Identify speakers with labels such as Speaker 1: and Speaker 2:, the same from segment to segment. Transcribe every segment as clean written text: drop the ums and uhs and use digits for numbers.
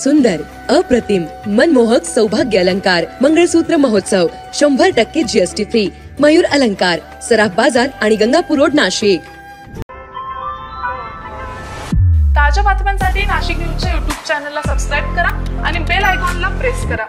Speaker 1: सुंदर, अप्रतिम, मनमोहक सौभाग्य अलंकार मंगळसूत्र महोत्सव 100% GST फ्री. मयूर अलंकार, सराफ बाजार आणि गंगापूर रोड, नाशिक.
Speaker 2: ताज्या बातम्यांसाठी नाशिक न्यूजच्या YouTube चॅनलला सबस्क्राइब करा आणि बेल आयकॉनला प्रेस करा.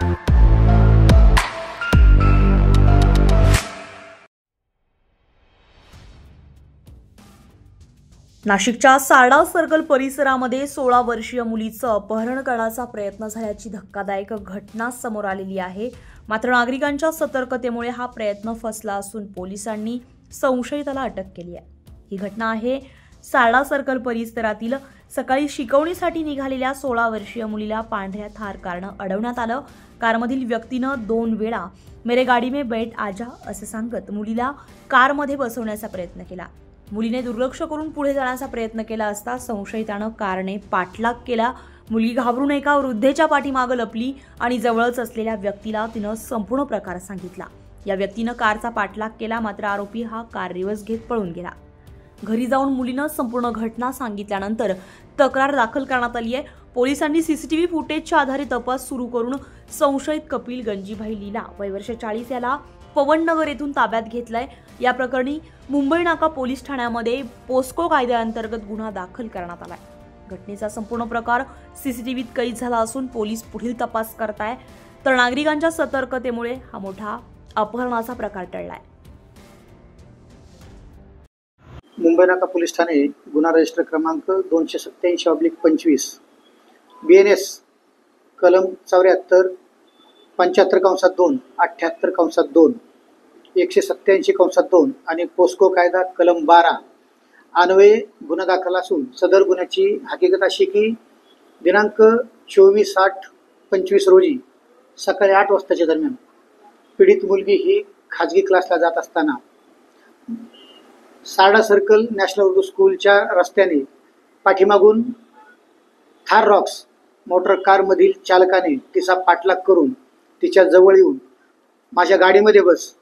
Speaker 3: नाशिकच्या सारडा सर्कल परिसरामध्ये 16 वर्षीय मुलीचं अपहरण करण्याचा प्रयत्न झाल्याची धक्कादायक घटना समोर आलेली आहे. मात्र नागरिकांच्या सतर्कतेमुळे हा प्रयत्न फसला असून पोलिसांनी संशयिताला अटक केली आहे. ही घटना आहे सारडा सर्कल परिसरातील. सकाळी शिकवणीसाठी निघालेल्या 16 वर्षीय मुलीला पांढऱ्या थार कारनं अडवण्यात आलं. कारमधील व्यक्तीनं 2 वेळा मेरे गाडी में बैठ आजा असे सांगत मुलीला कारमध्ये बसवण्याचा प्रयत्न केला. मुलीने दुर्लक्ष करून पुढे जाण्याचा प्रयत्न केला असता संशयितानं कारने पाठलाग केला. मुलगी घाबरून एका वृद्धेच्या पाठीमागे लपली आणि जवळच असलेल्या व्यक्तीला तिनं संपूर्ण प्रकार सांगितला. या व्यक्तीनं कारचा पाठलाग केला, मात्र आरोपी हा कार रिव्हर्स घेत पळून गेला. घरी जाऊन मुलीनं संपूर्ण घटना सांगितल्यानंतर तक्रार दाखल करण्यात आली आहे. पोलिसांनी सीसीटीव्ही फुटेजच्या आधारे तपास सुरू करून संशयित कपिल गंजीभाई लीला वय वर्ष 40 याला पवननगर येथून ताब्यात घेतलाय. या प्रकरणी मुंबई नाका पोलीस ठाण्यामध्ये पोस्को कायद्याअंतर्गत गुन्हा दाखल करण्यात आलाय. घटनेचा संपूर्ण प्रकार सीसीटीव्हीत कैद झाला असून पोलीस पुढील तपास करताय. तर नागरिकांच्या सतर्कतेमुळे हा मोठा अपहरणाचा प्रकार टळलाय.
Speaker 4: मुंबई नाका पोलीस ठाणे गुन्हा रजिस्टर क्रमांक 287/25 BNS कलम 74 75/2 78/2 187/2 आणि पोस्को कायदा कलम 12 अन्वये गुन्हा दाखल असून सदर गुन्ह्याची हकीकत अशी की दिनांक 24/8/25 रोजी सकाळी 8 वाजताच्या दरम्यान पीडित मुलगी ही खाजगी क्लासला जात असताना सारडा सर्कल नॅशनल उर्दू स्कूलच्या रस्त्याने पाठीमागून थार रॉक्स मोटर कारमधील चालकाने तिचा पाठलाग करून तिच्या जवळ येऊन माझ्या गाडीमध्ये बस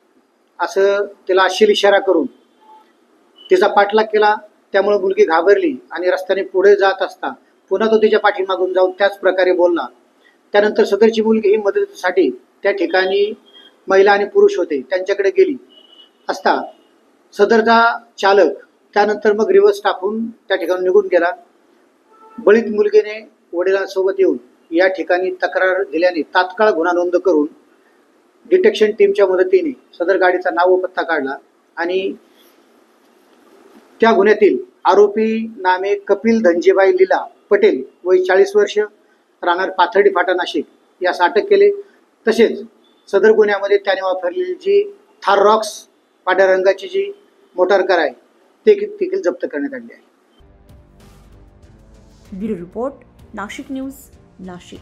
Speaker 4: असं तिला अश्लील इशारा करून तिचा पाठलाग केला. त्यामुळे मुलगी घाबरली आणि रस्त्याने पुढे जात असता पुन्हा तो तिच्या पाठीमागून जाऊन त्याच प्रकारे बोलला. त्यानंतर सदरची मुलगी ही मदतीसाठी त्या ठिकाणी महिला आणि पुरुष होते त्यांच्याकडे गेली असता सदरचा चालक त्यानंतर मग रिव्हर्स टाकून त्या ठिकाणी निघून गेला. बळीत मुलगीने वडिलांसोबत येऊन या ठिकाणी तक्रार दिल्याने तात्काळ गुन्हा नोंद करून डिटेक्शन टीमच्या मदतीने सदर गाडीचा नाव व पत्ता काढला आणि त्या गुन्ह्यातील आरोपी नामे कपिल धनजीभाई लीला पटेल वय 40 वर्ष राहणार पाथर्डी फाटा नाशिक यास अटक केले. तसेच सदर गुन्ह्यामध्ये त्याने वापरलेली जी थार रॉक्स पांढऱ्या रंगाची जी मोटार कार आहे ते देखील जप्त करण्यात आली आहे.
Speaker 3: Bureau report, Nashik news, Nashik.